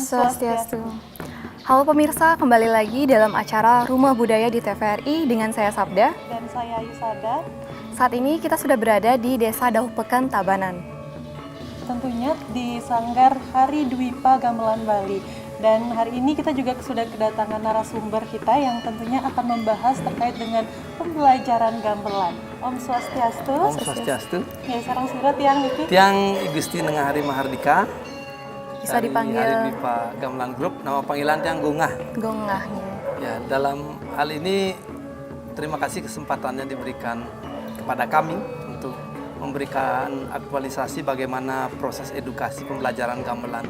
Swastiastu. Halo pemirsa, kembali lagi dalam acara Rumah Budaya di TVRI dengan saya Sabda. Dan saya Yusada. Saat ini kita sudah berada di Desa Dahupekan, Tabanan. Tentunya di Sanggar Hari Dwipa Gamelan Bali. Dan hari ini kita juga sudah kedatangan narasumber kita yang tentunya akan membahas terkait dengan pembelajaran gamelan. Om Swastiastu. Om Swastiastu. Ya, sarang sira tiang niki. Tiang Gusti Nengahari Mahardika. Bisa dipanggil Hari Dwipa Gamelan Group, nama panggilan Tiang Gongah. Gongah. Ya, dalam hal ini terima kasih kesempatannya diberikan kepada kami untuk memberikan aktualisasi bagaimana proses edukasi pembelajaran gamelan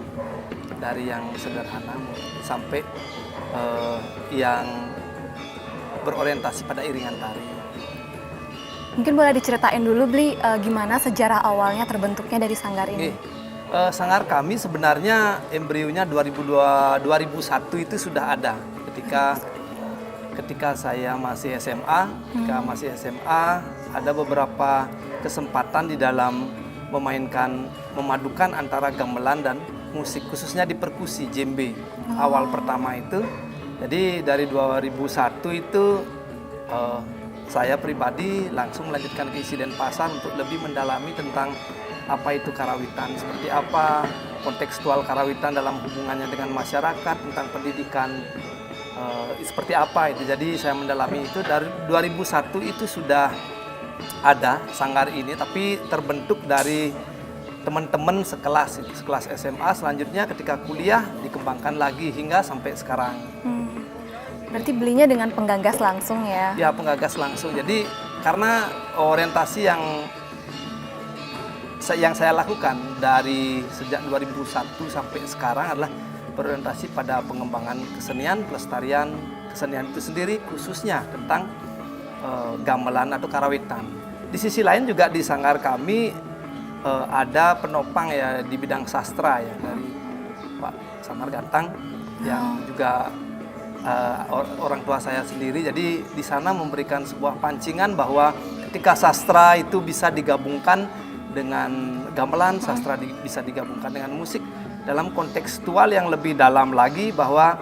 dari yang sederhana sampai yang berorientasi pada iringan tari. Mungkin boleh diceritain dulu, Bli, gimana sejarah awalnya terbentuknya dari sanggar ini? Sanggar kami sebenarnya embrionya 2001 itu sudah ada ketika saya masih SMA. Ketika masih SMA ada beberapa kesempatan di dalam memadukan antara gamelan dan musik, khususnya di perkusi djembe awal pertama itu. Jadi dari 2001 itu saya pribadi langsung melanjutkan ke isi Denpasar untuk lebih mendalami tentang apa itu karawitan, seperti apa kontekstual karawitan dalam hubungannya dengan masyarakat, tentang pendidikan seperti apa itu. Jadi saya mendalami itu dari 2001 itu sudah ada sanggar ini, tapi terbentuk dari teman-teman sekelas SMA. Selanjutnya ketika kuliah dikembangkan lagi hingga sampai sekarang. Berarti belinya dengan penggagas langsung ya? Ya, penggagas langsung. Jadi karena orientasi yang saya lakukan dari sejak 2001 sampai sekarang adalah berorientasi pada pengembangan kesenian, pelestarian kesenian itu sendiri, khususnya tentang gamelan atau karawitan. Di sisi lain juga di sanggar kami ada penopang ya di bidang sastra ya dari Pak Samar Gantang yang juga orang tua saya sendiri. Jadi di sana memberikan sebuah pancingan bahwa ketika sastra itu bisa digabungkan dengan gamelan, sastra bisa digabungkan dengan musik dalam kontekstual yang lebih dalam lagi, bahwa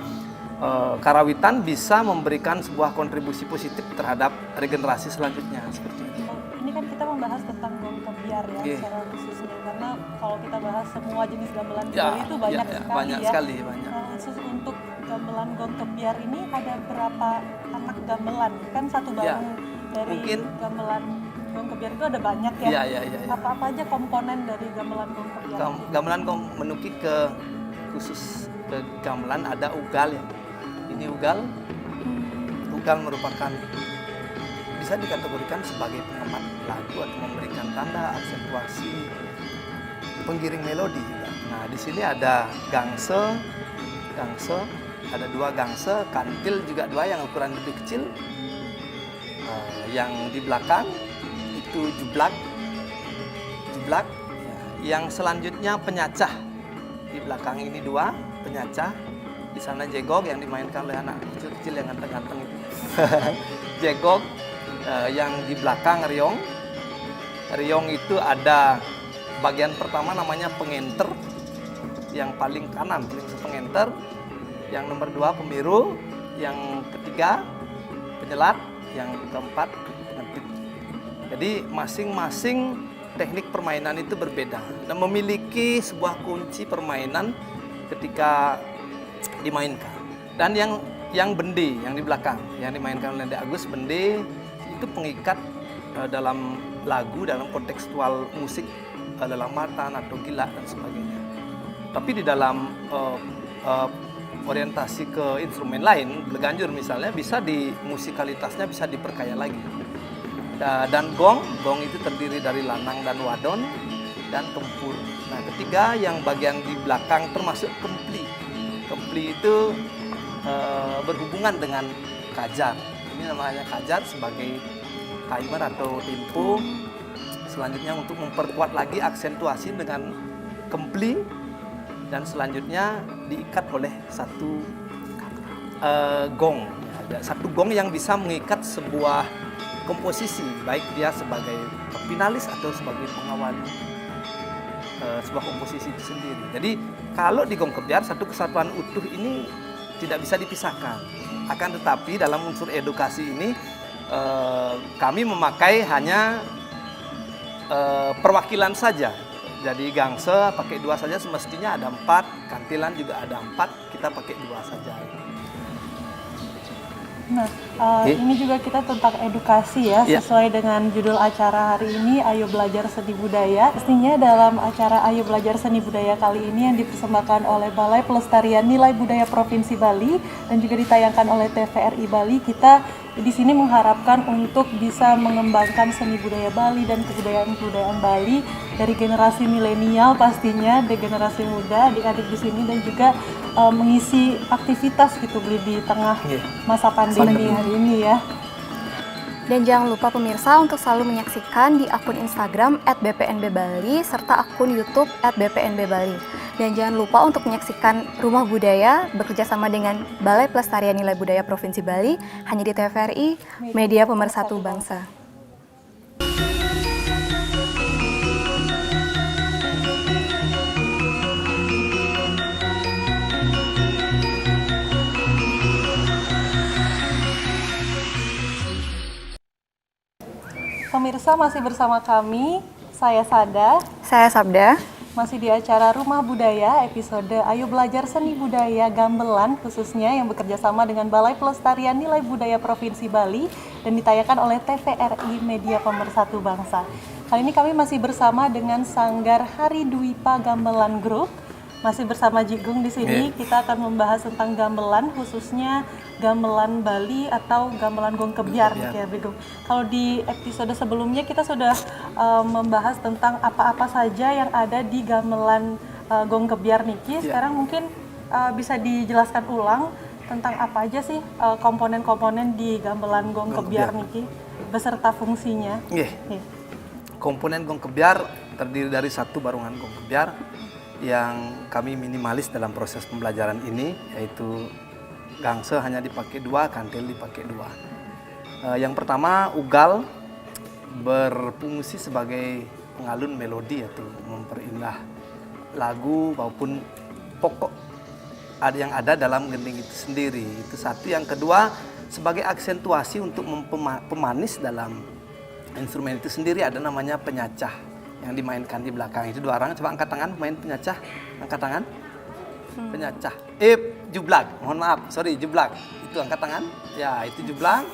karawitan bisa memberikan sebuah kontribusi positif terhadap regenerasi selanjutnya seperti itu. Ini kan kita membahas tentang gong kebiar ya, secara khususnya, karena kalau kita bahas semua jenis gamelan di Bali itu banyak sekali ya. Banyak. Khusus untuk gamelan gong kebiar ini ada berapa anak gamelan? Kan satu barang dari mungkin gamelan gong kebiar itu ada banyak ya. Iya. Apa aja komponen dari gamelan gong kebiar? Gamelan menukik khusus ke gamelan ada ugal ya. Ini ugal. Ugal merupakan bisa dikategorikan sebagai pengemat lagu atau memberikan tanda aksentuasi penggiring melodi. Nah, di sini ada gangse, ada dua gangse, kantil juga dua yang ukuran lebih kecil. Yang di belakang itu jublak. Yang selanjutnya penyacah. Di belakang ini dua penyacah. Di sana jegok yang dimainkan oleh anak kecil-kecil yang ganteng-ganteng itu. Jegok. Yang di belakang riong. Riong itu ada bagian pertama namanya pengenter, yang paling kanan pengenter, yang nomor 2 pemiru, yang ketiga penyelat, yang keempat pengentit. Jadi masing-masing teknik permainan itu berbeda dan memiliki sebuah kunci permainan ketika dimainkan. Dan yang bende yang di belakang yang dimainkan oleh Dek Agus, bende itu pengikat dalam lagu, dalam kontekstual musik, lelamatan atau gila dan sebagainya. Tapi di dalam orientasi ke instrumen lain, bleganjur misalnya, bisa di musikalitasnya bisa diperkaya lagi. Dan gong itu terdiri dari lanang dan wadon dan kempur. Nah, ketiga yang bagian di belakang termasuk kempli. Kempli itu berhubungan dengan kajar. Ini namanya kajar sebagai timer atau tempo. Selanjutnya untuk memperkuat lagi aksentuasi dengan kempli, dan selanjutnya diikat oleh satu gong. Satu gong yang bisa mengikat sebuah komposisi, baik dia sebagai finalis atau sebagai pengawal. sebuah komposisi itu sendiri. Jadi kalau di gong kebyar satu kesatuan utuh ini tidak bisa dipisahkan. Akan tetapi dalam unsur edukasi ini kami memakai hanya perwakilan saja. Jadi gangse pakai 2 saja, semestinya ada 4, kantilan juga ada 4, kita pakai 2 saja. Nah, ini juga kita tentang edukasi ya, sesuai dengan judul acara hari ini, Ayo Belajar Seni Budaya. Pastinya dalam acara Ayo Belajar Seni Budaya kali ini yang dipersembahkan oleh Balai Pelestarian Nilai Budaya Provinsi Bali dan juga ditayangkan oleh TVRI Bali, kita di sini mengharapkan untuk bisa mengembangkan seni budaya Bali dan kebudayaan-kebudayaan Bali dari generasi milenial pastinya, dari generasi muda, adik-adik di sini, dan juga mengisi aktivitas gitu di tengah masa pandemi hari ini ya. Dan jangan lupa pemirsa untuk selalu menyaksikan di akun Instagram @bpnbbali serta akun YouTube @bpnbbali. Dan jangan lupa untuk menyaksikan Rumah Budaya bekerjasama dengan Balai Pelestarian Nilai Budaya Provinsi Bali hanya di TVRI, Media Pemersatu Bangsa. Pemirsa masih bersama kami, saya Sada. Saya Sabda. Masih di acara Rumah Budaya episode Ayo Belajar Seni Budaya Gamelan khususnya yang bekerja sama dengan Balai Pelestarian Nilai Budaya Provinsi Bali dan ditayangkan oleh TVRI Media Pemersatu Bangsa. Kali ini kami masih bersama dengan Sanggar Hari Dwipa Gamelan Group. Masih bersama Jigung di sini, kita akan membahas tentang gamelan, khususnya gamelan Bali atau gamelan gong kebyar ya, Jigung. Kalau di episode sebelumnya kita sudah membahas tentang apa-apa saja yang ada di gamelan gong kebyar Niki. Sekarang mungkin bisa dijelaskan ulang tentang apa aja sih komponen-komponen di gamelan gong kebyar Niki beserta fungsinya. Komponen gong kebyar terdiri dari 1 barungan gong kebyar yang kami minimalis dalam proses pembelajaran ini, yaitu gangse hanya dipakai 2, kantil dipakai 2. Yang pertama, ugal berfungsi sebagai pengalun melodi atau memperindah lagu maupun pokok yang ada dalam gending itu sendiri. Itu 1. Yang kedua, sebagai aksentuasi untuk pemanis dalam instrumen itu sendiri ada namanya penyacah yang dimainkan di belakang. Itu 2 orang, coba angkat tangan pemain penyacah, angkat tangan. Penyacah, jublag, mohon maaf, sorry, jublag, itu angkat tangan, ya itu jublag.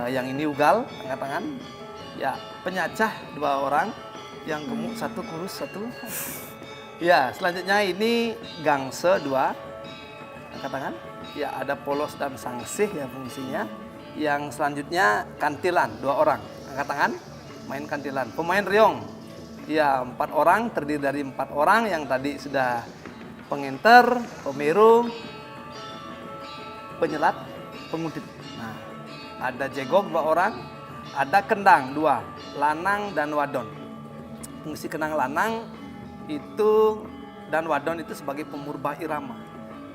Yang ini ugal, angkat tangan. Ya, penyacah 2 orang, yang gemuk 1, kurus 1. Ya, selanjutnya ini gangse 2, angkat tangan. Ya, ada polos dan sangsih ya fungsinya. Yang selanjutnya kantilan 2 orang, angkat tangan, main kantilan. Pemain riong, ya 4 orang, terdiri dari 4 orang yang tadi sudah pengenter, pemeru, penyelat, pengudip. Nah, ada jegog 2 orang, ada kendang 2, lanang dan wadon. Fungsi kendang lanang itu dan wadon itu sebagai pemurubah irama.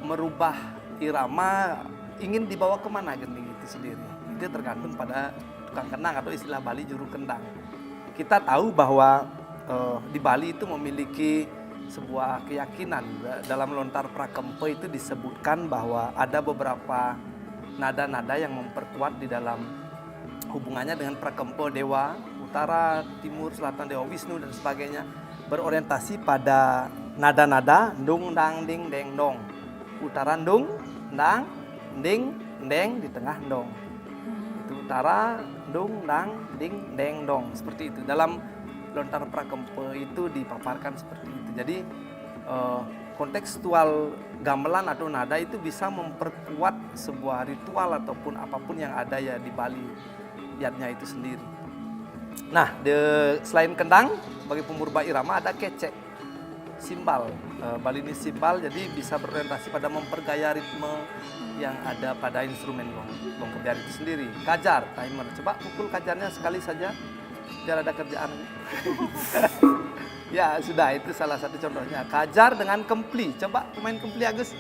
Merubah irama ingin dibawa kemana gending itu sendiri. Itu tergantung pada tukang kendang atau istilah Bali juru kendang. Kita tahu bahwa di Bali itu memiliki sebuah keyakinan. Dalam lontar prakempe itu disebutkan bahwa ada beberapa nada-nada yang memperkuat di dalam hubungannya dengan prakempe dewa utara, timur, selatan, dewa Wisnu dan sebagainya, berorientasi pada nada-nada dung dang ding deng dong. Utara dung dang ding deng, di tengah dong. Itu utara dung dang ding deng dong, seperti itu. Dalam lontar prakempe itu dipaparkan seperti itu. Jadi kontekstual gamelan atau nada itu bisa memperkuat sebuah ritual ataupun apapun yang ada ya di Bali yatnya itu sendiri. Nah, selain kendang sebagai pemurubah irama ada kecek, simbal. Bali ini simbal, jadi bisa berorientasi pada mempergaya ritme yang ada pada instrumen gong kebyar itu sendiri. Kajar, timer. Coba pukul kajarnya sekali saja biar ada kerjaan. Ya sudah, itu salah satu contohnya. Kajar dengan kempli. Coba pemain kempli Agus.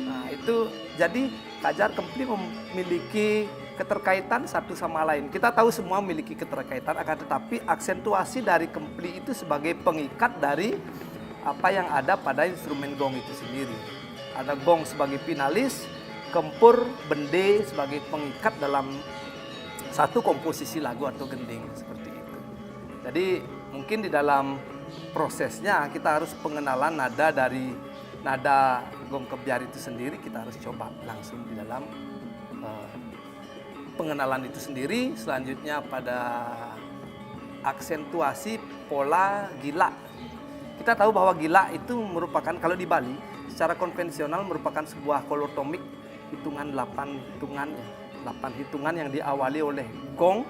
Nah itu jadi kajar kempli memiliki keterkaitan satu sama lain. Kita tahu semua memiliki keterkaitan, akan tetapi aksentuasi dari kempli itu sebagai pengikat dari apa yang ada pada instrumen gong itu sendiri. Ada gong sebagai finalis, kempur, bende sebagai pengikat dalam satu komposisi lagu atau gending seperti itu. Jadi mungkin di dalam prosesnya kita harus pengenalan nada dari nada gong kebyar itu sendiri, kita harus coba langsung di dalam pengenalan itu sendiri. Selanjutnya pada aksentuasi pola gila. Kita tahu bahwa gila itu merupakan, kalau di Bali secara konvensional merupakan sebuah kolotomik hitungan 8 hitungan ya. 8 hitungan yang diawali oleh gong.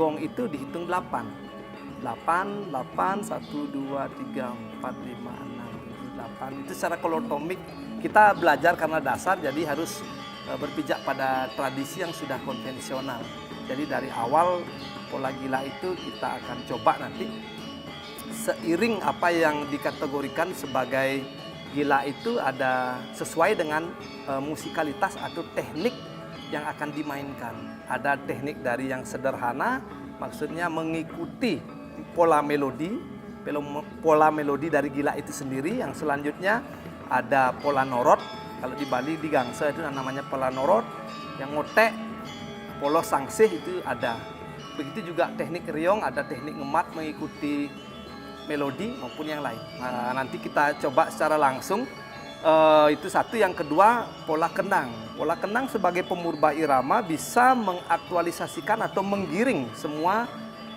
Gong itu dihitung 8. 8, 8, 1, 2, 3, 4, 5, 6, 8. Itu secara kolotomik. Kita belajar karena dasar, jadi harus berpijak pada tradisi yang sudah konvensional. Jadi dari awal pola gila itu kita akan coba nanti seiring apa yang dikategorikan sebagai gila itu ada sesuai dengan musikalitas atau teknik yang akan dimainkan. Ada teknik dari yang sederhana, maksudnya mengikuti pola melodi dari gila itu sendiri. Yang selanjutnya ada pola norot. Kalau di Bali di Gangsa itu namanya pola norot. Yang ngotek, pola sangsih itu ada. Begitu juga teknik riong, ada teknik ngemat mengikuti melodi maupun yang lain. Nah, nanti kita coba secara langsung. Itu satu. Yang kedua, pola kendang. Pola kendang sebagai pemurba irama bisa mengaktualisasikan atau menggiring semua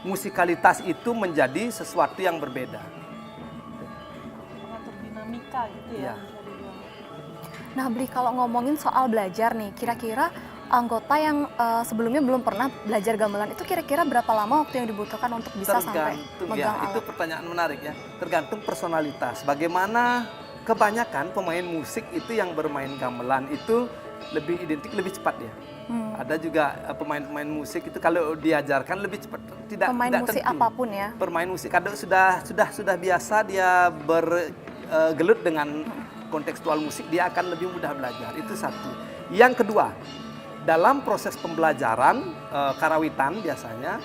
musikalitas itu menjadi sesuatu yang berbeda. Mengatur dinamika gitu ya. Iya. Nah, Bli, kalau ngomongin soal belajar nih, kira-kira anggota yang sebelumnya belum pernah belajar gamelan itu kira-kira berapa lama waktu yang dibutuhkan untuk bisa sampai Tergantung megang ya, itu alat? pertanyaan menarik ya. Tergantung personalitas. Bagaimana kebanyakan pemain musik itu yang bermain gamelan itu lebih identik, lebih cepat ya. Ada juga pemain-pemain musik itu kalau diajarkan lebih cepat. Pemain tidak musik tentu. apapun ya. Bermain musik kadang sudah biasa dia bergelut dengan kontekstual musik, dia akan lebih mudah belajar. Itu satu. Yang kedua, dalam proses pembelajaran karawitan biasanya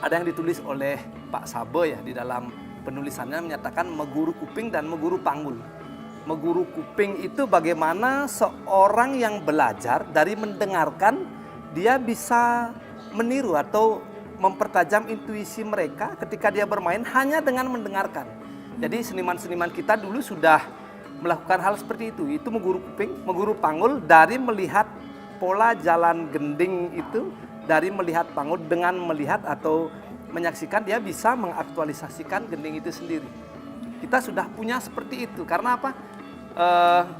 ada yang ditulis oleh Pak Sabe ya, di dalam penulisannya menyatakan meguru kuping dan meguru panggul. Meguru kuping itu bagaimana seorang yang belajar dari mendengarkan, dia bisa meniru atau mempertajam intuisi mereka ketika dia bermain hanya dengan mendengarkan. Jadi seniman-seniman kita dulu sudah melakukan hal seperti itu. Itu meguru kuping, meguru panggul dari melihat pola jalan gending itu, dari melihat panggul dengan melihat atau menyaksikan, dia bisa mengaktualisasikan gending itu sendiri. Kita sudah punya seperti itu. Karena apa?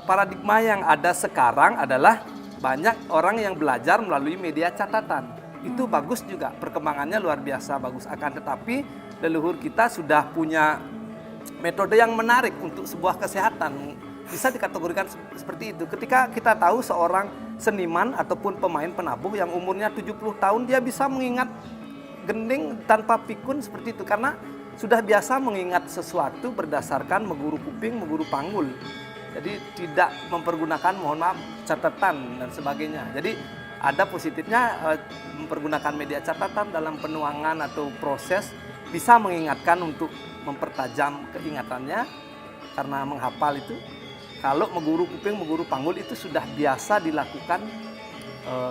Paradigma yang ada sekarang adalah banyak orang yang belajar melalui media catatan. Itu bagus juga, perkembangannya luar biasa bagus. Akan tetapi leluhur kita sudah punya metode yang menarik untuk sebuah kesehatan. Bisa dikategorikan seperti itu. Ketika kita tahu seorang seniman ataupun pemain penabuh yang umurnya 70 tahun, dia bisa mengingat gending tanpa pikun seperti itu. Karena sudah biasa mengingat sesuatu berdasarkan meguru kuping, meguru panggul. Jadi tidak mempergunakan, mohon maaf, catatan dan sebagainya. Jadi ada positifnya mempergunakan media catatan dalam penuangan atau proses, bisa mengingatkan untuk mempertajam keingatannya karena menghafal itu. Kalau meguru kuping, meguru panggul itu sudah biasa dilakukan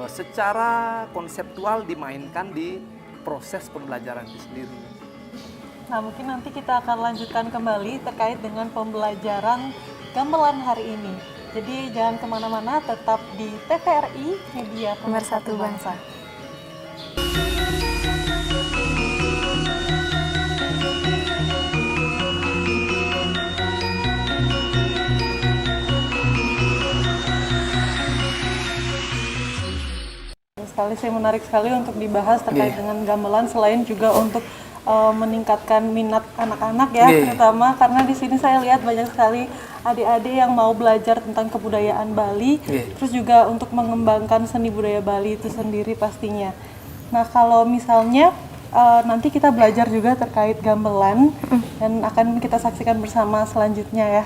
secara konseptual, dimainkan di proses pembelajaran itu sendiri. Nah, mungkin nanti kita akan lanjutkan kembali terkait dengan pembelajaran gamelan hari ini. Jadi jangan kemana-mana, tetap di TVRI Media Pemersatu Bangsa. Saya menarik sekali untuk dibahas terkait dengan gamelan, selain juga untuk meningkatkan minat anak-anak ya, terutama karena di sini saya lihat banyak sekali adik-adik yang mau belajar tentang kebudayaan Bali, terus juga untuk mengembangkan seni budaya Bali itu sendiri pastinya. Nah, kalau misalnya nanti kita belajar juga terkait gamelan dan akan kita saksikan bersama selanjutnya ya.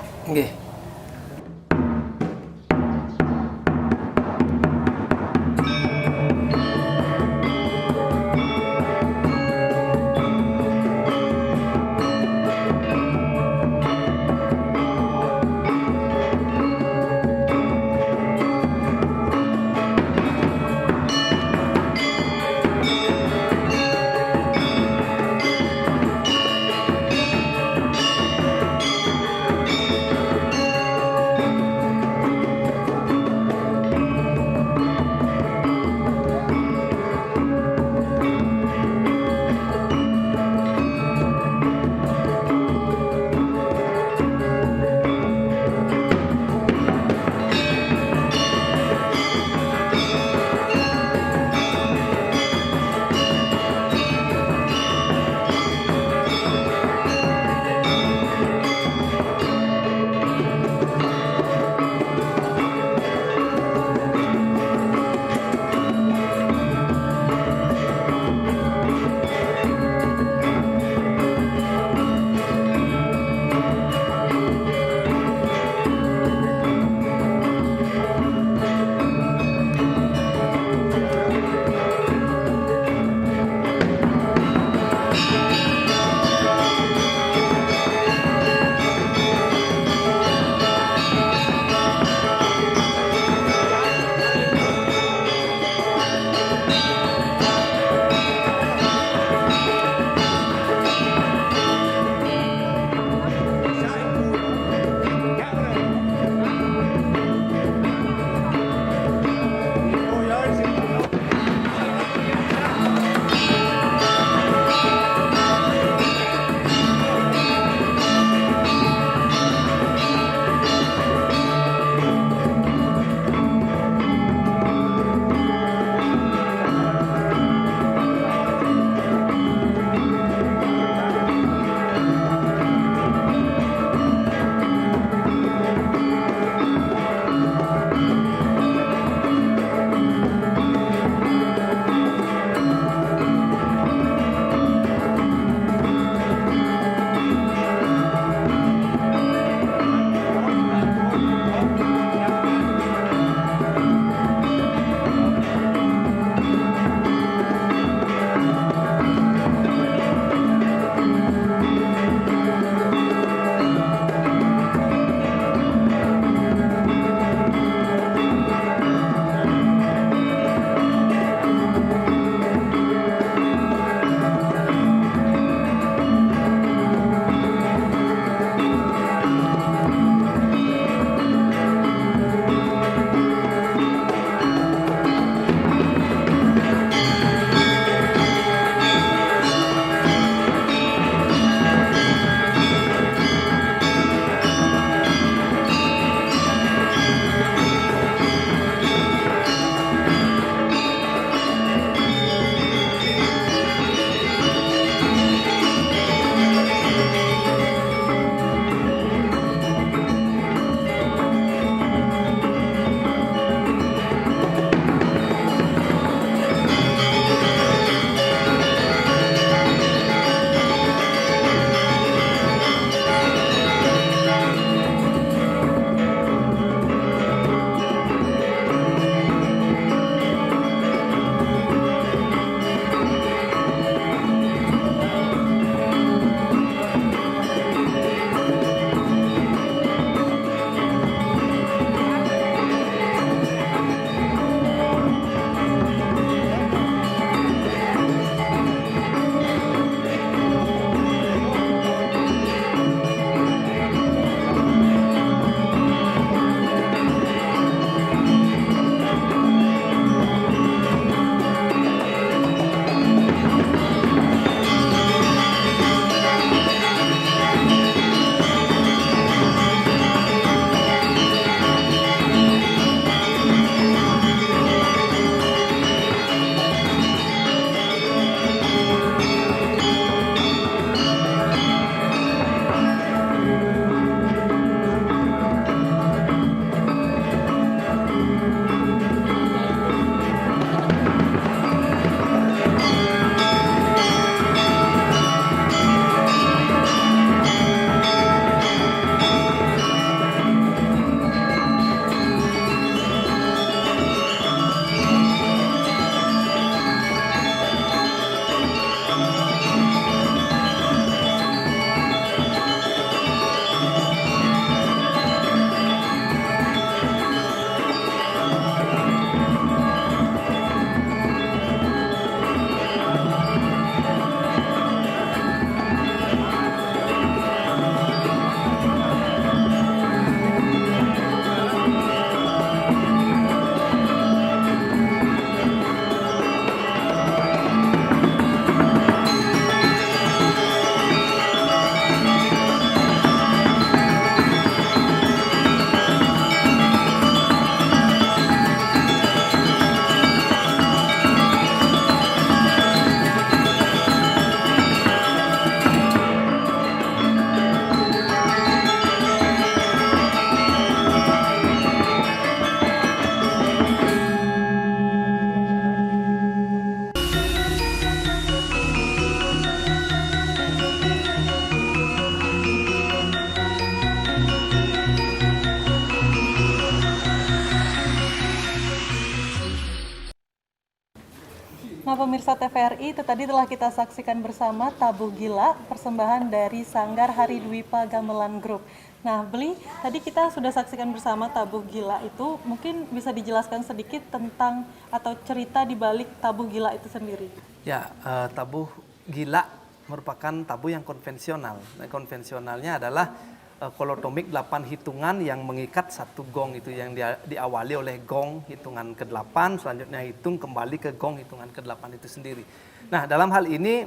Nah, pemirsa TVRI, itu tadi telah kita saksikan bersama Tabuh Gila, persembahan dari Sanggar Hari Dwipa Gamelan Group. Nah, Beli, tadi kita sudah saksikan bersama Tabuh Gila itu, mungkin bisa dijelaskan sedikit tentang atau cerita di balik Tabuh Gila itu sendiri. Ya, tabuh gila merupakan tabuh yang konvensional. Nah, konvensionalnya adalah kolotomik 8 hitungan yang mengikat satu gong itu yang diawali oleh gong hitungan ke-8, selanjutnya hitung kembali ke gong hitungan ke-8 itu sendiri. Nah, dalam hal ini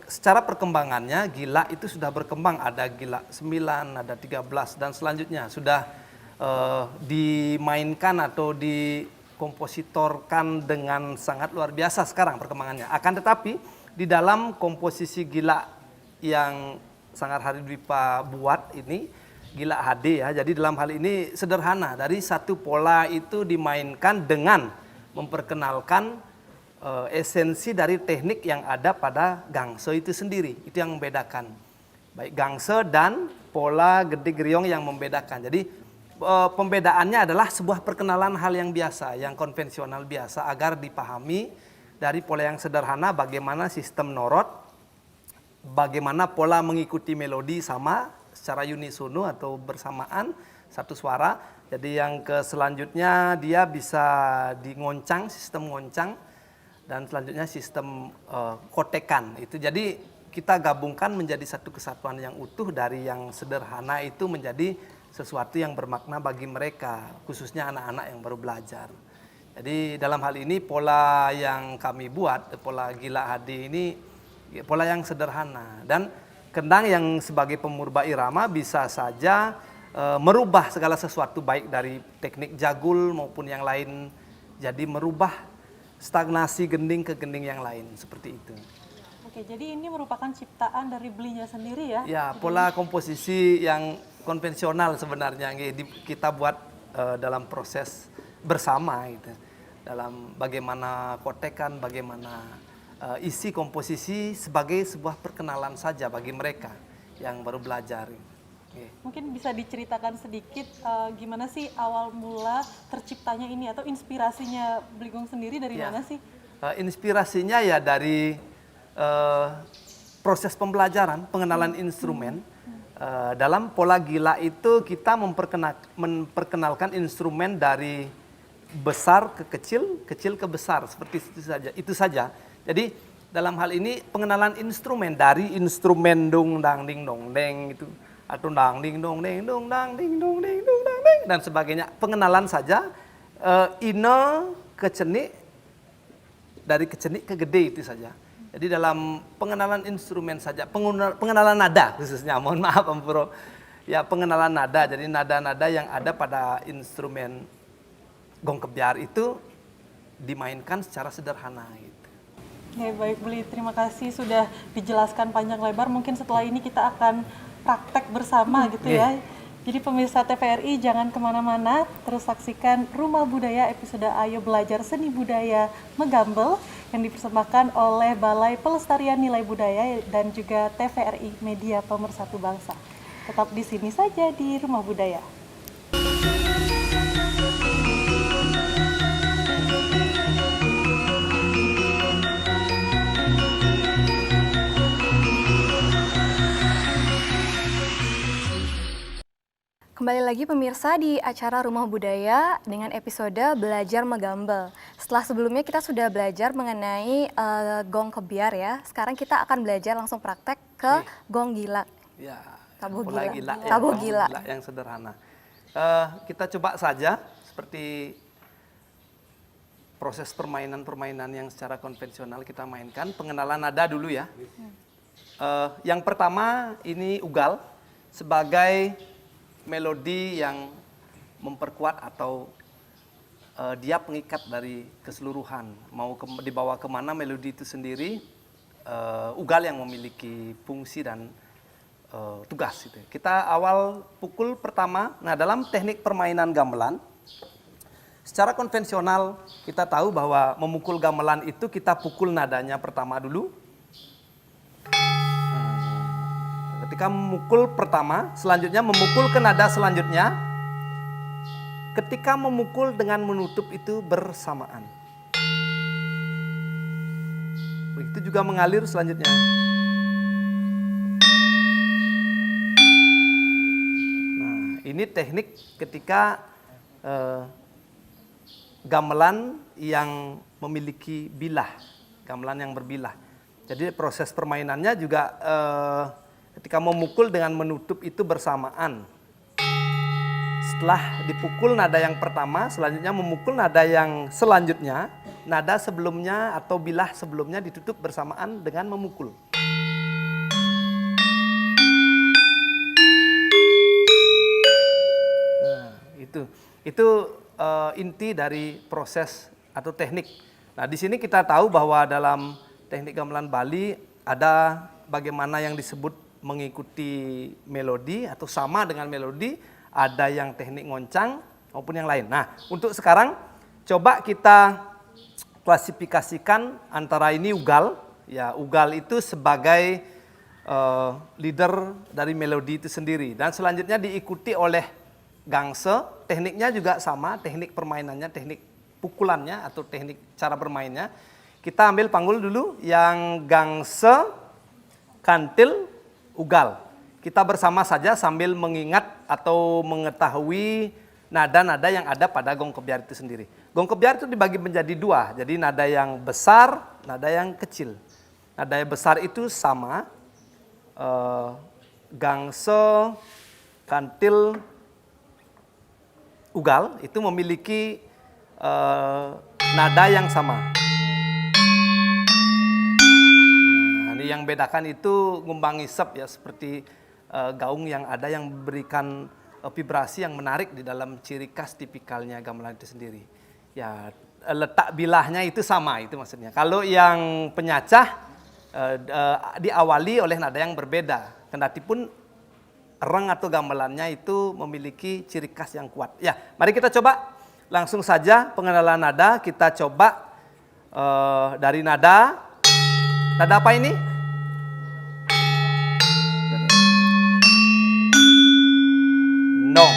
secara perkembangannya gila itu sudah berkembang, ada gila 9, ada 13 dan selanjutnya sudah dimainkan atau dikompositorkan dengan sangat luar biasa sekarang perkembangannya. Akan tetapi di dalam komposisi gila yang Sanggar Hari Dwipa buat ini gila HD ya. Jadi dalam hal ini sederhana, dari satu pola itu dimainkan dengan memperkenalkan esensi dari teknik yang ada pada gangse itu sendiri. Itu yang membedakan. Baik gangse dan pola gede geriong yang membedakan. Jadi pembedaannya adalah sebuah perkenalan hal yang biasa, yang konvensional biasa agar dipahami dari pola yang sederhana bagaimana sistem norot, bagaimana pola mengikuti melodi sama secara unisono atau bersamaan satu suara. Jadi yang selanjutnya dia bisa ngoncang, sistem ngoncang, dan selanjutnya sistem kotekan. Itu jadi kita gabungkan menjadi satu kesatuan yang utuh dari yang sederhana itu menjadi sesuatu yang bermakna bagi mereka, khususnya anak-anak yang baru belajar. Jadi dalam hal ini pola yang kami buat, pola Gila HD ini pola yang sederhana, dan kendang yang sebagai pemurba irama bisa saja merubah segala sesuatu baik dari teknik jagul maupun yang lain, jadi merubah stagnasi gending ke gending yang lain seperti itu. Oke, jadi ini merupakan ciptaan dari Belinya sendiri ya? Ya, pola komposisi yang konvensional sebenarnya kita buat dalam proses bersama gitu. Dalam bagaimana kotekan, bagaimana isi komposisi sebagai sebuah perkenalan saja bagi mereka yang baru belajar. Mungkin bisa diceritakan sedikit gimana sih awal mula terciptanya ini atau inspirasinya Bligong sendiri dari mana sih? Inspirasinya ya dari proses pembelajaran, pengenalan instrumen. Dalam pola Gila itu kita memperkenalkan instrumen dari besar ke kecil, kecil ke besar, seperti itu saja. Itu saja. Jadi dalam hal ini pengenalan instrumen dari instrumen dong dang ding dong deng itu, atau dang ding dong deng dong dang ding dong deng dong dang deng dan sebagainya. Pengenalan saja, ine ke cenik, dari kecenik ke gede itu saja. Jadi dalam pengenalan instrumen saja, pengenalan nada khususnya, mohon maaf Ampuro. Ya, pengenalan nada, jadi nada-nada yang ada pada instrumen gong kebyar itu dimainkan secara sederhana gitu. Ya, baik Beli, terima kasih sudah dijelaskan panjang lebar. Mungkin setelah ini kita akan praktek bersama gitu ya. Jadi pemirsa TVRI jangan kemana-mana, terus saksikan Rumah Budaya episode Ayo Belajar Seni Budaya Megambel yang dipersembahkan oleh Balai Pelestarian Nilai Budaya dan juga TVRI Media Pemersatu Bangsa. Tetap di sini saja di Rumah Budaya. Kembali lagi pemirsa di acara Rumah Budaya dengan episode Belajar Megambel. Setelah sebelumnya kita sudah belajar mengenai gong kebyar ya. Sekarang kita akan belajar langsung praktek ke gong gila. Ya, Tabuh pola gila. ya, Tabuh gila. yang sederhana. Kita coba saja seperti proses permainan-permainan yang secara konvensional kita mainkan. Pengenalan nada dulu ya. Yang pertama ini ugal sebagai melodi yang memperkuat atau dia pengikat dari keseluruhan. Mau dibawa kemana melodi itu sendiri, ugal yang memiliki fungsi dan tugas. Gitu. Kita awal pukul pertama, nah dalam teknik permainan gamelan, secara konvensional kita tahu bahwa memukul gamelan itu kita pukul nadanya pertama dulu. Ketika memukul pertama, selanjutnya memukul ke nada selanjutnya. Ketika memukul dengan menutup itu bersamaan. Begitu juga mengalir selanjutnya. Nah, ini teknik ketika gamelan yang memiliki bilah, gamelan yang berbilah. Jadi proses permainannya juga ketika memukul dengan menutup itu bersamaan. Setelah dipukul nada yang pertama, selanjutnya memukul nada yang selanjutnya, nada sebelumnya atau bilah sebelumnya ditutup bersamaan dengan memukul. Nah, itu inti dari proses atau teknik. Nah, di sini kita tahu bahwa dalam teknik gamelan Bali ada bagaimana yang disebut mengikuti melodi atau sama dengan melodi, ada yang teknik ngoncang maupun yang lain. Nah, untuk sekarang coba kita klasifikasikan antara ini ugal. Ya, ugal itu sebagai leader dari melodi itu sendiri. Dan selanjutnya diikuti oleh gangse, tekniknya juga sama, teknik permainannya, teknik pukulannya atau teknik cara bermainnya. Kita ambil panggul dulu yang gangse, kantil, ugal. Kita bersama saja sambil mengingat atau mengetahui nada-nada yang ada pada gong kebiar itu sendiri. Gong kebiar itu dibagi menjadi dua, jadi nada yang besar, nada yang kecil. Nada yang besar itu sama, gangse, kantil, ugal itu memiliki nada yang sama. Nah, ini yang bedakan itu ngumbang ngisep ya, seperti gaung yang ada yang memberikan vibrasi yang menarik di dalam ciri khas tipikalnya gamelan itu sendiri. Ya, letak bilahnya itu sama, itu maksudnya. Kalau yang penyacah diawali oleh nada yang berbeda. Kendati pun reng atau gamelannya itu memiliki ciri khas yang kuat. Ya, mari kita coba langsung saja pengenalan nada. Kita coba dari nada apa ini? Nong.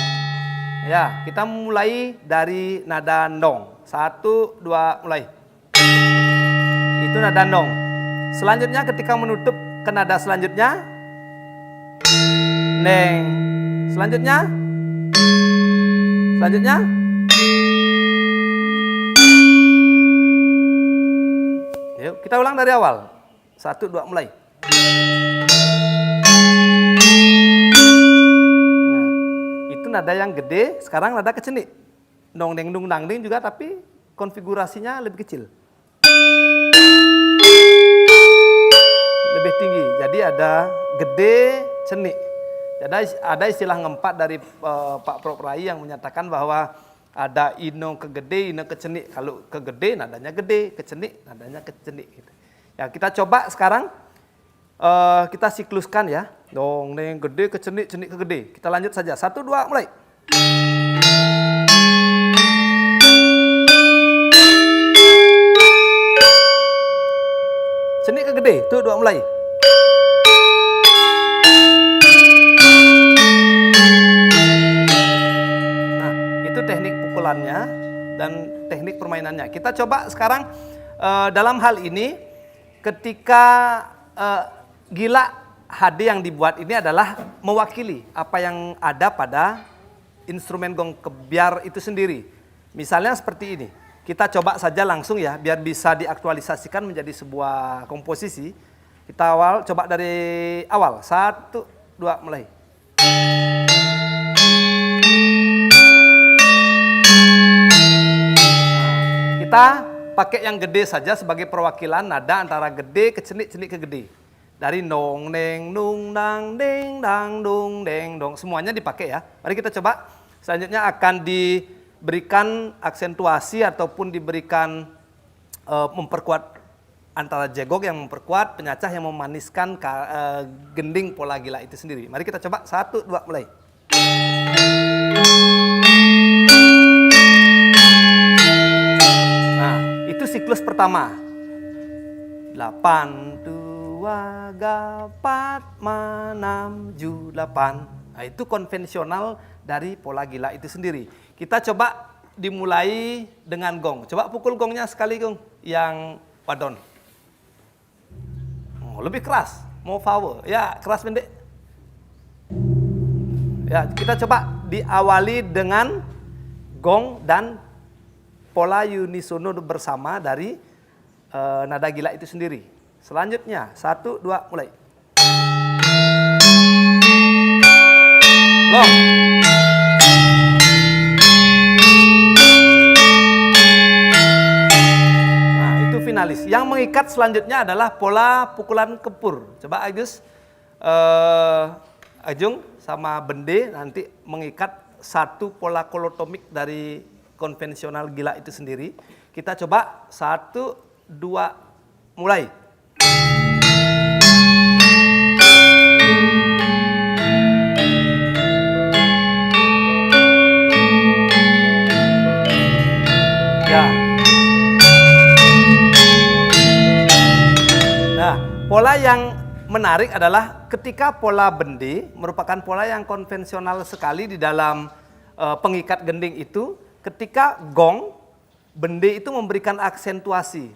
Ya, kita mulai dari nada nong. 1, 2, mulai. Itu nada nong. Selanjutnya ketika menutup ke nada selanjutnya, neng. Selanjutnya, yuk kita ulang dari awal. 1, 2, mulai. Nada yang gede, sekarang nada kecil. Dong deng dung dang ding juga, tapi konfigurasinya lebih kecil. Lebih tinggi. Jadi ada gede, cenik. Jadi ada istilah ngempat dari Pak Prof Rai yang menyatakan bahwa ada ino ke gede, ino ke cenik. Kalau ke gede nadanya gede, ke cenik nadanya ke cenik. Gitu. Ya, kita coba sekarang kita sikluskan ya. Dong, neng, gede, ke cenik, cenik, ke gede. Kita lanjut saja. 1, 2, mulai. Cenik ke gede. 1, 2, mulai. Nah, itu teknik pukulannya dan teknik permainannya. Kita coba sekarang dalam hal ini ketika gila HD yang dibuat ini adalah mewakili apa yang ada pada instrumen gong kebiar itu sendiri. Misalnya seperti ini. Kita coba saja langsung ya, biar bisa diaktualisasikan menjadi sebuah komposisi. Kita coba dari awal. 1, 2, mulai. Kita pakai yang gede saja sebagai perwakilan nada antara gede ke cenik, cenik ke gede. Dari nong, neng, nung, dang, deng, dang, dung, deng, dong. Semuanya dipakai ya. Mari kita coba. Selanjutnya akan diberikan aksentuasi ataupun diberikan memperkuat antara jegok yang memperkuat, penyacah yang memaniskan gending pola gila itu sendiri. Mari kita coba. 1, 2, mulai. Nah, itu siklus pertama. 8, 2, gapat, 6, 7, 8. Nah, itu konvensional dari pola gila itu sendiri. Kita coba dimulai dengan gong. Coba pukul gongnya sekali, gong. Yang wadon. lebih keras. More power. Ya, keras pendek. Ya, kita coba diawali dengan gong dan pola unisono bersama dari nada gila itu sendiri. Selanjutnya, 1, 2, mulai. Long. Nah, itu finalis. Yang mengikat selanjutnya adalah pola pukulan kempur. Coba Agus, Ajung sama Bende nanti mengikat satu pola kolotomik dari konvensional gila itu sendiri. Kita coba 1, 2, mulai. Ya. Nah, pola yang menarik adalah ketika pola Bende merupakan pola yang konvensional sekali di dalam pengikat gending itu. Ketika gong, Bende itu memberikan aksentuasi.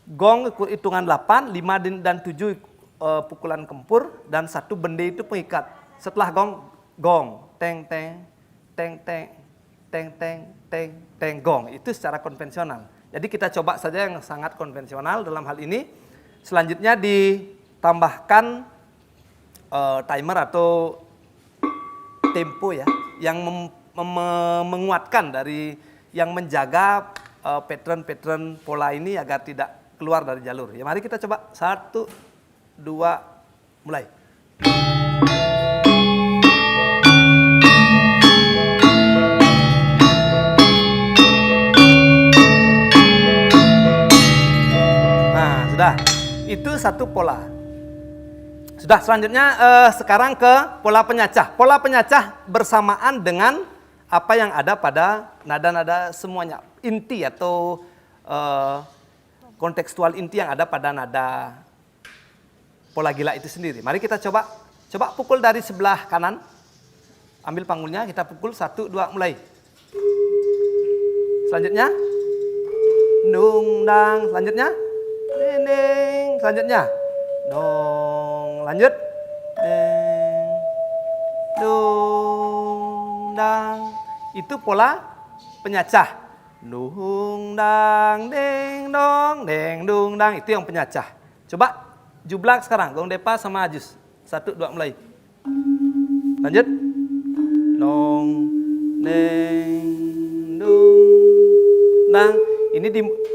Gong hitungan 8, 5 dan 7 pukulan kempur, dan 1 Bende itu pengikat. Setelah gong, teng teng, teng teng, teng teng, teng teng, gong. Itu secara konvensional. Jadi kita coba saja yang sangat konvensional dalam hal ini. Selanjutnya ditambahkan timer atau tempo ya, yang menguatkan dari yang menjaga pattern-pattern pola ini agar tidak keluar dari jalur. Ya, mari kita coba 1, 2, mulai. Nah, sudah. Itu satu pola. Sudah, selanjutnya sekarang ke pola penyacah. Pola penyacah bersamaan dengan apa yang ada pada nada-nada semuanya. Inti atau kontekstual inti yang ada pada nada pola gila itu sendiri. Mari kita coba pukul dari sebelah kanan. Ambil panggulnya, kita pukul 1, 2, mulai. Selanjutnya dung dang, selanjutnya ding, selanjutnya dong, lanjut ding dung dang. Itu pola penyacah. Dung dang ding dong deng dung dang, itu yang penyacah. Coba jublak sekarang, gong depa sama Ajus. 1, 2, mulai. Lanjut. Dong deng dung dang. Ini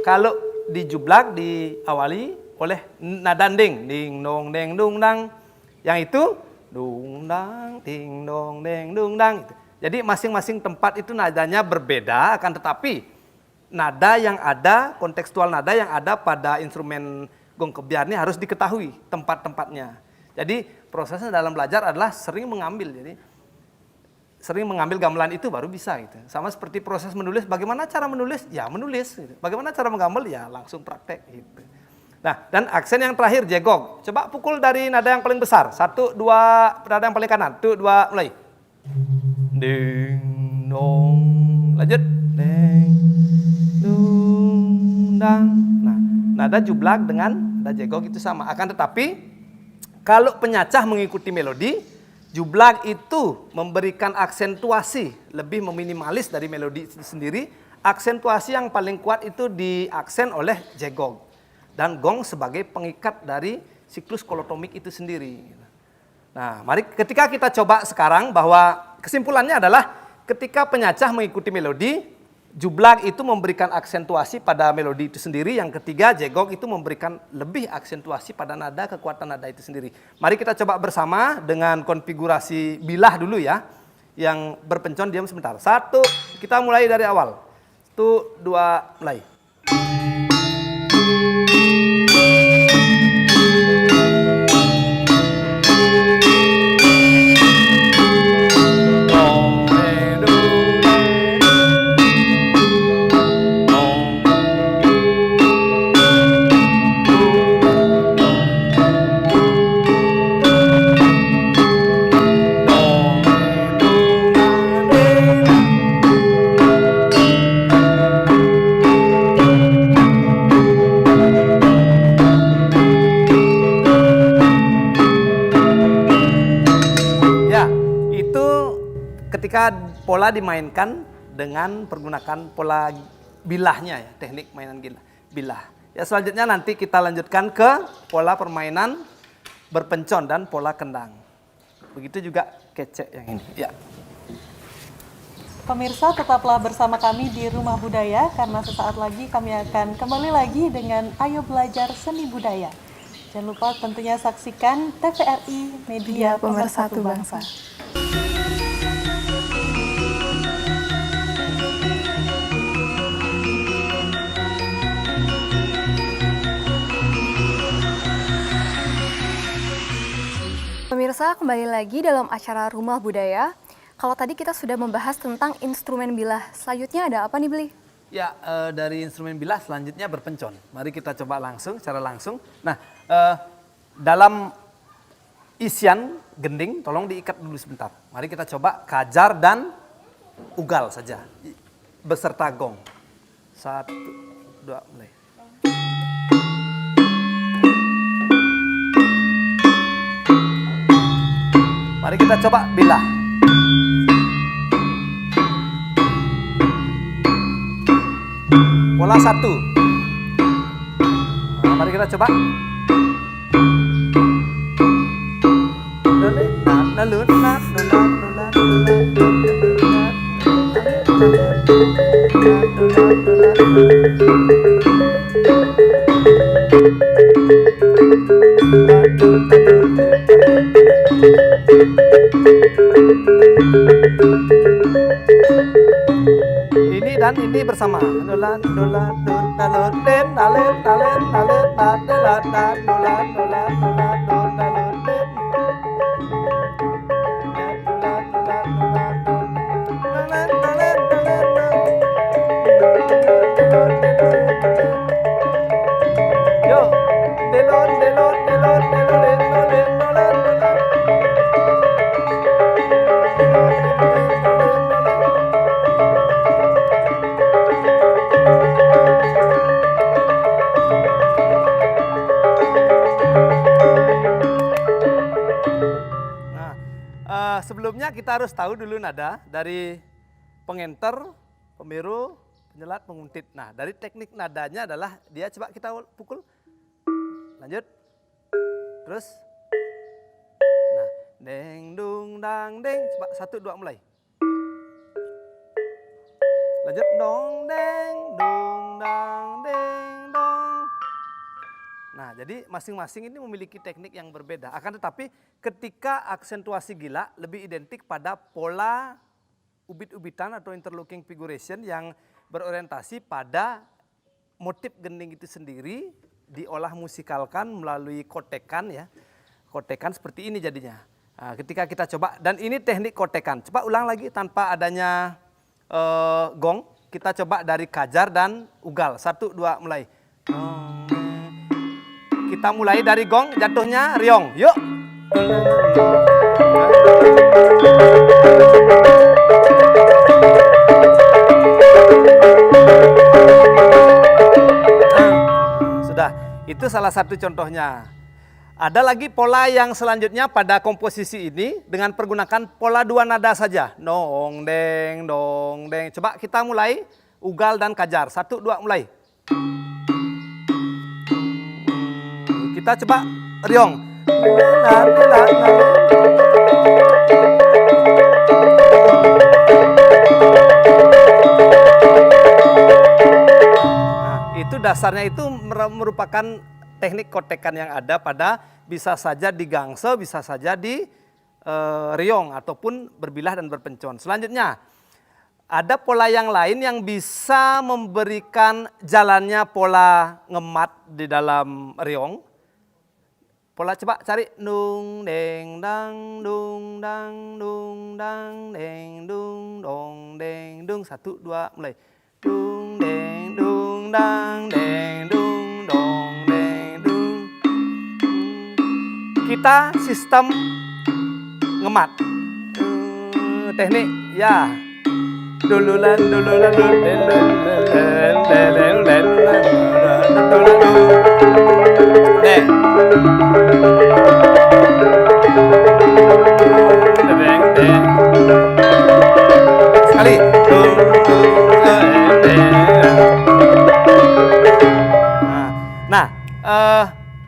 kalau di jublak diawali oleh nada ding, ding dong deng dung dang. Yang itu dung dang ding dong deng dung dang. Jadi masing-masing tempat itu nadanya berbeda, akan tetapi nada yang ada, kontekstual nada yang ada pada instrumen gong kebiar ini harus diketahui tempat-tempatnya. Jadi prosesnya dalam belajar adalah sering mengambil. Jadi sering mengambil gamelan itu baru bisa gitu. Sama seperti proses menulis, bagaimana cara menulis? Ya menulis. Gitu. Bagaimana cara menggamel? Ya langsung praktek gitu. Nah, dan aksen yang terakhir jegog. Coba pukul dari nada yang paling besar. 1, 2, nada yang paling kanan. 1, 2, mulai. Ding dong. Lanjut. Ding dung dang. Nah, nada jublak dengan nada jegog itu sama. Akan tetapi kalau penyacah mengikuti melodi, jublak itu memberikan aksentuasi lebih meminimalis dari melodi itu sendiri. Aksentuasi yang paling kuat itu diaksen oleh jegog. Dan gong sebagai pengikat dari siklus kolotomik itu sendiri. Nah, mari ketika kita coba sekarang bahwa kesimpulannya adalah ketika penyacah mengikuti melodi, jublak itu memberikan aksentuasi pada melodi itu sendiri. Yang ketiga, jegog itu memberikan lebih aksentuasi pada nada, kekuatan nada itu sendiri. Mari kita coba bersama dengan konfigurasi bilah dulu ya, yang berpencon diam sebentar. 1, kita mulai dari awal. 1, 2, mulai. pola dimainkan dengan pergunakan pola bilahnya ya, teknik mainan bilah. Ya, selanjutnya nanti kita lanjutkan ke pola permainan berpencon dan pola kendang. Begitu juga kecek yang ini. Ya. Pemirsa, tetaplah bersama kami di Rumah Budaya karena sesaat lagi kami akan kembali lagi dengan Ayo Belajar Seni Budaya. Jangan lupa tentunya saksikan TVRI Media Pemersatu Bangsa. Pemirsa, kembali lagi dalam acara Rumah Budaya. Kalau tadi kita sudah membahas tentang instrumen bilah, selanjutnya ada apa nih, Beli? Ya, dari instrumen bilah selanjutnya berpencon. Mari kita coba langsung, secara langsung. Nah, dalam isian gending, tolong diikat dulu sebentar. Mari kita coba kajar dan ugal saja, beserta gong. 1, 2, mulai. Mari kita coba bilah. Pola 1. Nah, mari kita coba. Ini dan ini bersama. Yo, delon. Sebelumnya kita harus tahu dulu nada dari pengenter, pemiru, penyelat, penguntit. Nah, dari teknik nadanya adalah dia coba kita pukul. Lanjut. Terus. Nah, deng dung dang deng. Coba 1 2 mulai. Lanjut dong deng dung dang deng dong. Nah, jadi masing-masing ini memiliki teknik yang berbeda. Akan tetapi ketika aksentuasi gila lebih identik pada pola ubit-ubitan atau interlocking figuration yang berorientasi pada motif gending itu sendiri diolah musikalkan melalui kotekan ya. Kotekan seperti ini jadinya. Nah, ketika kita coba, dan ini teknik kotekan. Coba ulang lagi tanpa adanya gong. Kita coba dari kajar dan ugal. 1 2 mulai. Kita mulai dari gong, jatuhnya riong. Yuk. Sudah, itu salah satu contohnya. Ada lagi pola yang selanjutnya pada komposisi ini dengan pergunakan pola 2 nada saja. Dong, deng, dong, deng. Coba kita mulai ugal dan kajar. 1 2 mulai. Kita coba riong. Nah, itu dasarnya itu merupakan teknik kotekan yang ada pada bisa saja di gangse, bisa saja di riong ataupun berbilah dan berpencon. Selanjutnya ada pola yang lain yang bisa memberikan jalannya pola ngemat di dalam riong. Pola coba cari dung deng dang dung dang dung dang deng dung dong deng dung. 1 2 mulai. Dung deng dung dang deng dung dong deng dung. Kita sistem ngemat. Teknik ya. Dululan dululan deng. Nah,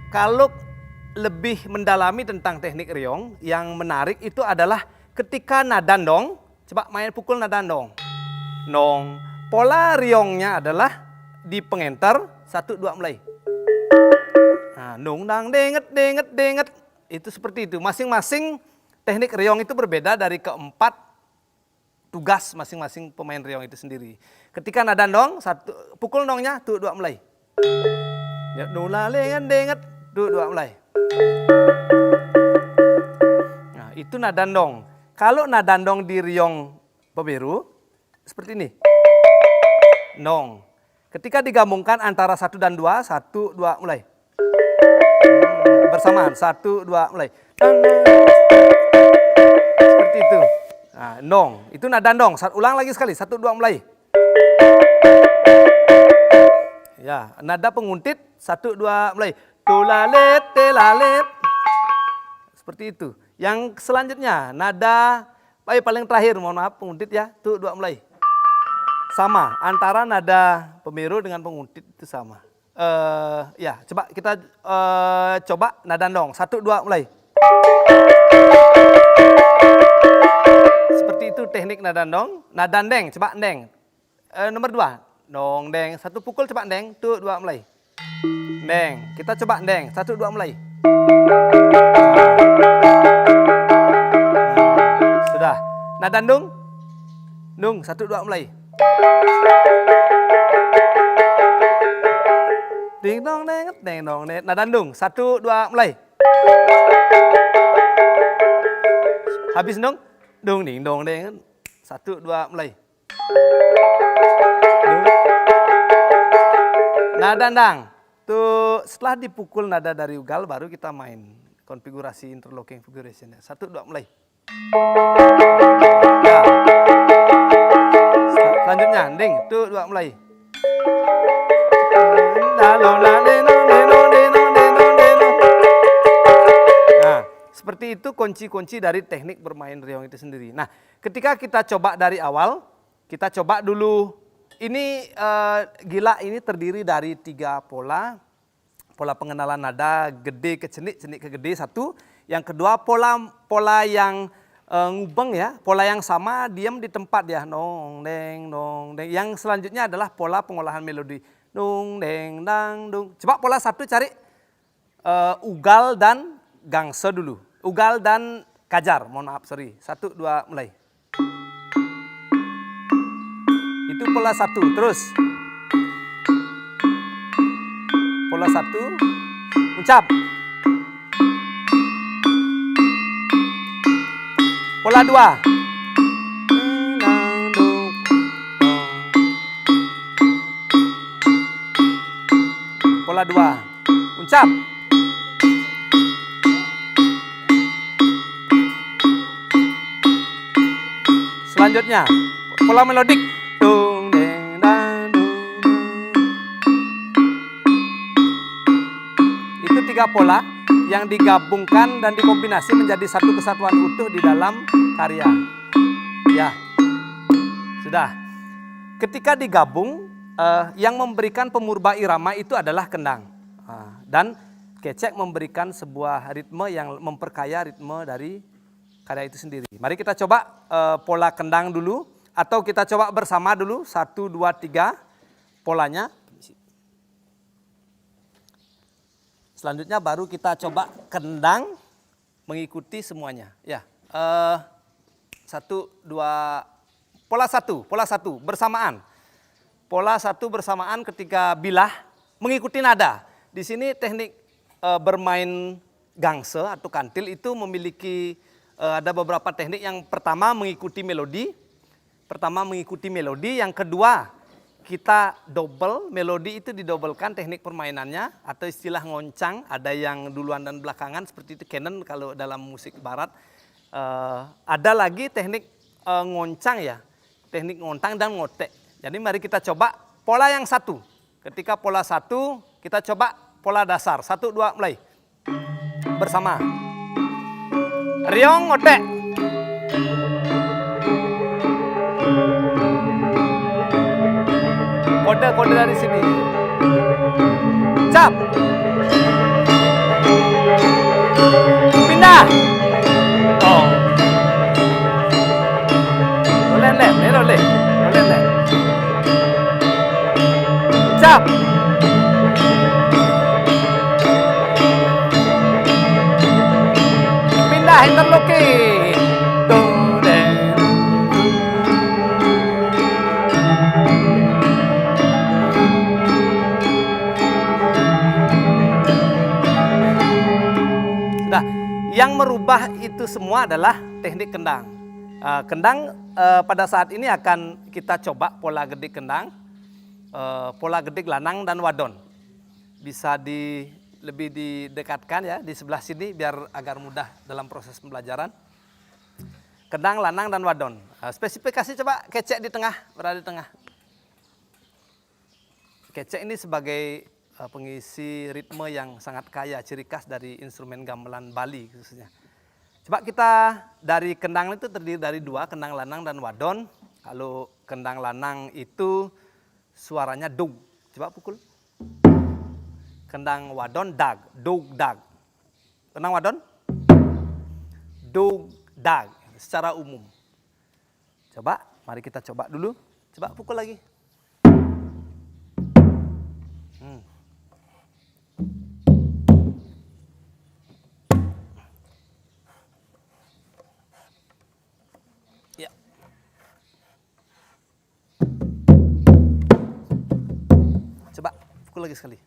kalau lebih mendalami tentang teknik riong, yang menarik itu adalah ketika nada dong, coba main pukul nada dong. Nong, pola riongnya adalah di pengenter 1 2 mulai. Nah, nung dang denget denget denget. Itu seperti itu. Masing-masing teknik riong itu berbeda dari keempat tugas masing-masing pemain riong itu sendiri. Ketika nada dong, pukul nongnya tuh 2 mulai. Ya, nula lengan denget, tuh 2 mulai. Nah, itu nada dong. Kalau nada dong di riong Beberu seperti ini. Nong. Ketika digabungkan antara 1 dan 2, 1 2 mulai. Bersamaan 1 2 mulai. Seperti itu. Nah, nong, itu nada dong. Ulang lagi sekali, 1 2 mulai. Ya, nada penguntit 1 2 mulai. Tulalet telalet. Seperti itu. Yang selanjutnya nada paling terakhir, mohon maaf penguntit ya, tuh 2 mulai. Sama, antara nada Beberu dengan penguntit itu sama. Ya, coba kita coba nada dong. 1 2 mulai. Seperti itu teknik nada dong. Nada deng, coba deng. Nomor 2. Dong deng, 1 pukul coba deng, tuh 2 mulai. Deng, kita coba deng, 1 2 mulai. Sudah. Nada dung. Dung, 1 2 mulai. Ding dong deng, nada dung, 1 2 mulai. Habis dong. Dung ding dong deng, 1 2 mulai. Nada dang. Tuh setelah dipukul nada dari ugal baru kita main konfigurasi interlocking figuration-nya. 1 2 mulai. Ya. Selanjutnya ding, tuh 2 mulai. Nah, seperti itu kunci-kunci dari teknik bermain riong itu sendiri. Nah, ketika kita coba dari awal, kita coba dulu. Ini gila ini terdiri dari 3 pola. Pola pengenalan nada gede ke cenik, cenik ke gede 1. Yang kedua pola yang ngubeng ya, pola yang sama diam di tempat ya, nong deng nong deng. Yang selanjutnya adalah pola pengolahan melodi, nong deng dang dung. Coba pola 1 cari ugal dan gangse dulu, ugal dan kajar. Mohon maaf sorry, 1 2 mulai. Itu pola 1, terus pola 1, ucap. Pola 2. Pola 2, ucap. Selanjutnya, pola melodik. Itu 3 pola yang digabungkan dan dikombinasi menjadi satu kesatuan utuh di dalam karya. Ya, sudah. Ketika digabung, yang memberikan pemurba irama itu adalah kendang. Dan kecek memberikan sebuah ritme yang memperkaya ritme dari karya itu sendiri. Mari kita coba pola kendang dulu, atau kita coba bersama dulu, 1 2 3 polanya. Selanjutnya baru kita coba kendang mengikuti semuanya. Ya, 1 2 pola 1 bersamaan. Pola 1 bersamaan ketika bilah mengikuti nada. Di sini teknik bermain gangse atau kantil itu memiliki ada beberapa teknik. Yang pertama mengikuti melodi. Yang kedua kita double, melodi itu didobelkan teknik permainannya, atau istilah ngoncang, ada yang duluan dan belakangan seperti itu canon kalau dalam musik barat. Ada lagi teknik ngoncang ya, teknik ngontang dan ngotek. Jadi mari kita coba pola yang 1. Ketika pola 1 kita coba pola dasar, 1 2 mulai. Bersama. Riong ngotek. Kode dari sini. Ucap. Pindah. Oh. Lele, lele, lele. Ucap. Pindah interlocking. Sudah, yang merubah itu semua adalah teknik kendang. Kendang pada saat ini akan kita coba pola gedik kendang, pola gedik lanang dan wadon. Bisa lebih didekatkan ya di sebelah sini biar agar mudah dalam proses pembelajaran. Kendang, lanang, dan wadon. Spesifikasi coba kecek di tengah, berada di tengah. Kecek ini sebagai pengisi ritme yang sangat kaya, ciri khas dari instrumen gamelan Bali khususnya. Coba kita dari kendang itu terdiri dari dua, kendang lanang dan wadon. Kalau kendang lanang itu suaranya dug. Coba pukul. Kendang wadon dag, dug dag. Kendang wadon dug dag secara umum. Coba, mari kita coba dulu. Coba pukul lagi. Ya. Coba pukul lagi sekali.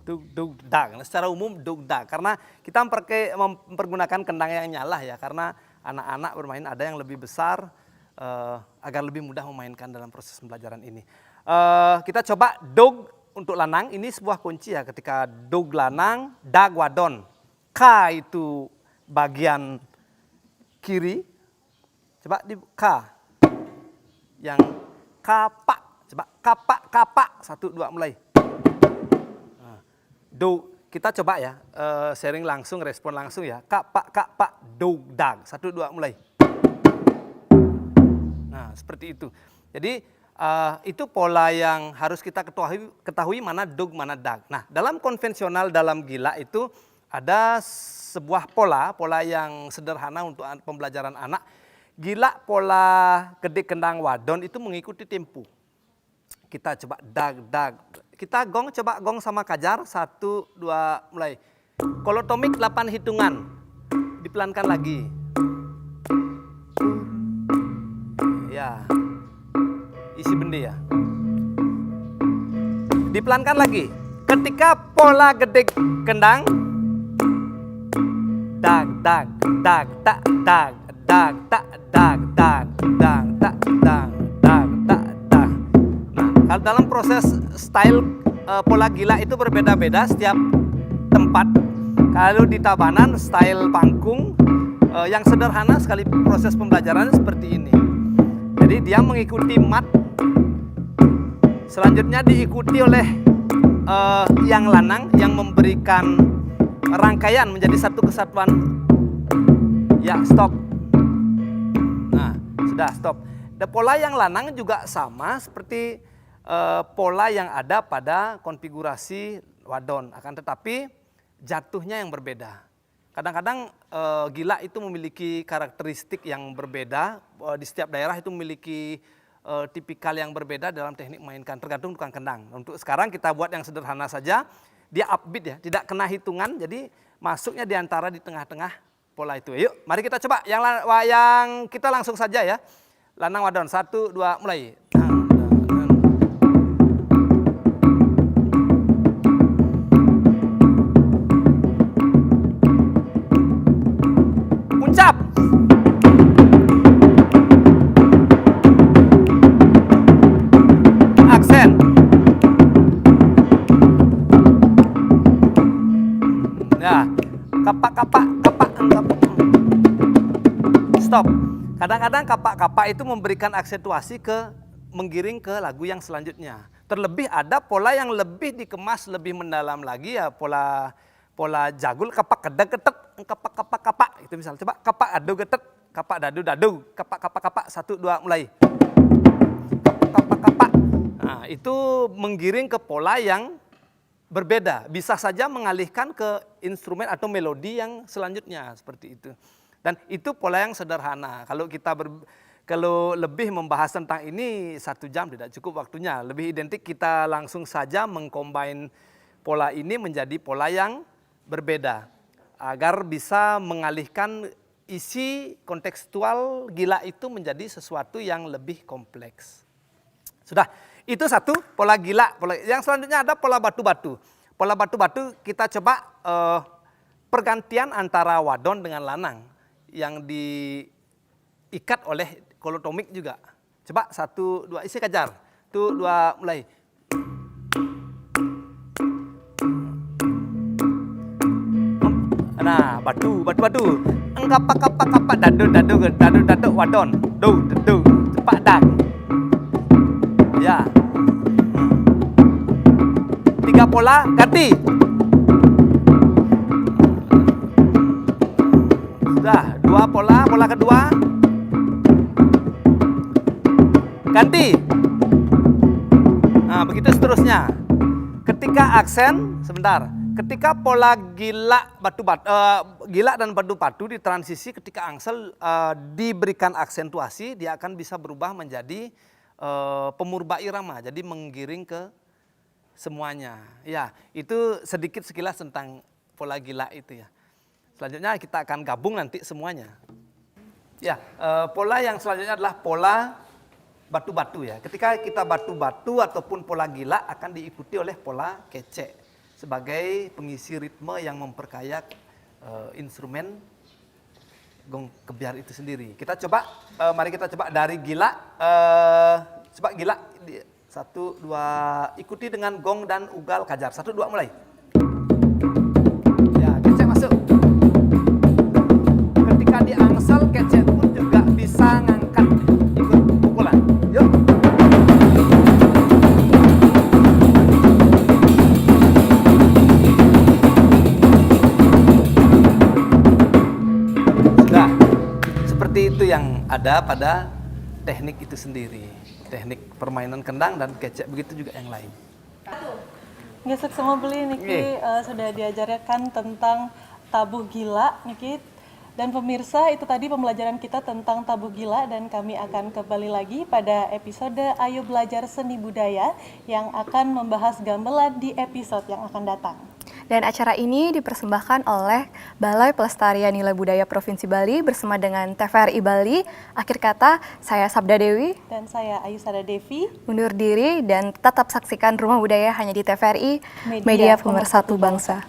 Dug dug dag. Secara umum dug dag karena kita mempergunakan kendang yang nyala ya karena anak-anak bermain ada yang lebih besar agar lebih mudah memainkan dalam proses pembelajaran ini. Kita coba dug untuk lanang ini sebuah kunci ya ketika dug lanang, dag wadon. K itu bagian kiri. Coba di K. Yang kapak. Coba kapak kapak 1 2 mulai. Dug, kita coba ya, sharing langsung, respon langsung ya. Kapak, dug, dag. 1, 2, mulai. Nah, seperti itu. Jadi, itu pola yang harus kita ketahui mana dug, mana dag. Nah, dalam konvensional, dalam gila itu ada sebuah pola yang sederhana untuk pembelajaran anak. Gila pola gede kendang wadon itu mengikuti tempo. Kita coba dag, dag. Kita coba gong sama kajar. 1, 2, mulai. Kolotomik 8 hitungan. Dipelankan lagi. Ya. Isi bende ya. Dipelankan lagi. Ketika pola gede kendang. Dag, dag, dag, tak, dag, dag, tak, dag, dag, dag, tak, dag, dag, tak, dag. Kalau dalam proses style pola gila itu berbeda-beda setiap tempat. Kalau di Tabanan style pangkung yang sederhana sekali proses pembelajarannya seperti ini. Jadi dia mengikuti mat. Selanjutnya diikuti oleh yang lanang yang memberikan rangkaian menjadi satu kesatuan. Ya, stop. Nah, sudah stop. Dan pola yang lanang juga sama seperti pola yang ada pada konfigurasi wadon, akan tetapi jatuhnya yang berbeda. Kadang-kadang gila itu memiliki karakteristik yang berbeda, di setiap daerah itu memiliki tipikal yang berbeda dalam teknik memainkan, tergantung tukang kendang. Untuk sekarang kita buat yang sederhana saja, dia upbeat ya, tidak kena hitungan, jadi masuknya di antara di tengah-tengah pola itu. Yuk, mari kita coba yang kita langsung saja ya. Lanang wadon, 1, 2, mulai. Ucap. Aksen. Ya, kapak. Stop. Kadang-kadang kapak-kapak itu memberikan aksentuasi menggiring ke lagu yang selanjutnya. Terlebih ada pola yang lebih dikemas, lebih mendalam lagi ya pola jagul kapak kedek ketek kapak. Itu misalnya coba kapak adu getek, kapak dadu, kapak 1, 2 mulai. Kapak. Nah, itu menggiring ke pola yang berbeda. Bisa saja mengalihkan ke instrumen atau melodi yang selanjutnya seperti itu. Dan itu pola yang sederhana. Kalau lebih membahas tentang ini 1 jam tidak cukup waktunya. Lebih identik kita langsung saja mengcombine pola ini menjadi pola yang berbeda. Agar bisa mengalihkan isi kontekstual gila itu menjadi sesuatu yang lebih kompleks. Sudah, itu satu pola gila. Yang selanjutnya ada pola batu-batu. Pola batu-batu kita coba pergantian antara wadon dengan lanang yang diikat oleh kolotomik juga. Coba 1, 2, isi kejar. 1, 2, mulai. Nah, batu. Engkapa, dadu, wadon. Du, cepat dan. Ya. 3 pola, ganti. Sudah, 2 pola, pola kedua. Ganti. Nah, begitu seterusnya. Ketika aksen, sebentar. Ketika pola gila dan batu-batu di transisi ketika angsel diberikan aksentuasi, dia akan bisa berubah menjadi pemurba irama, jadi menggiring ke semuanya. Ya, itu sedikit sekilas tentang pola gila itu ya. Selanjutnya kita akan gabung nanti semuanya. Ya, pola yang selanjutnya adalah pola batu-batu ya. Ketika kita batu-batu ataupun pola gila akan diikuti oleh pola kecek sebagai pengisi ritme yang memperkaya instrumen gong kebiar itu sendiri. Kita coba, mari kita coba dari gila. Coba gila, 1, 2, ikuti dengan gong dan ugal kajar. 1, 2, mulai. Ya, kecek masuk. Ketika di angsel, kecek pun juga bisa ngangkat ikut pukulan. Yuk. Sudah, seperti itu yang ada pada teknik itu sendiri. Teknik permainan kendang dan kecek, begitu juga yang lain. Gesek semua beli Niki sudah diajarkan tentang tabuh gila Niki. Dan pemirsa, itu tadi pembelajaran kita tentang tabuh gila, dan kami akan kembali lagi pada episode Ayo Belajar Seni Budaya yang akan membahas gamelan di episode yang akan datang. Dan acara ini dipersembahkan oleh Balai Pelestarian Nilai Budaya Provinsi Bali bersama dengan TVRI Bali. Akhir kata, saya Sabda Dewi. Dan saya Ayusada Devi. Undur diri dan tetap saksikan Rumah Budaya hanya di TVRI, Media Pemersatu Bangsa.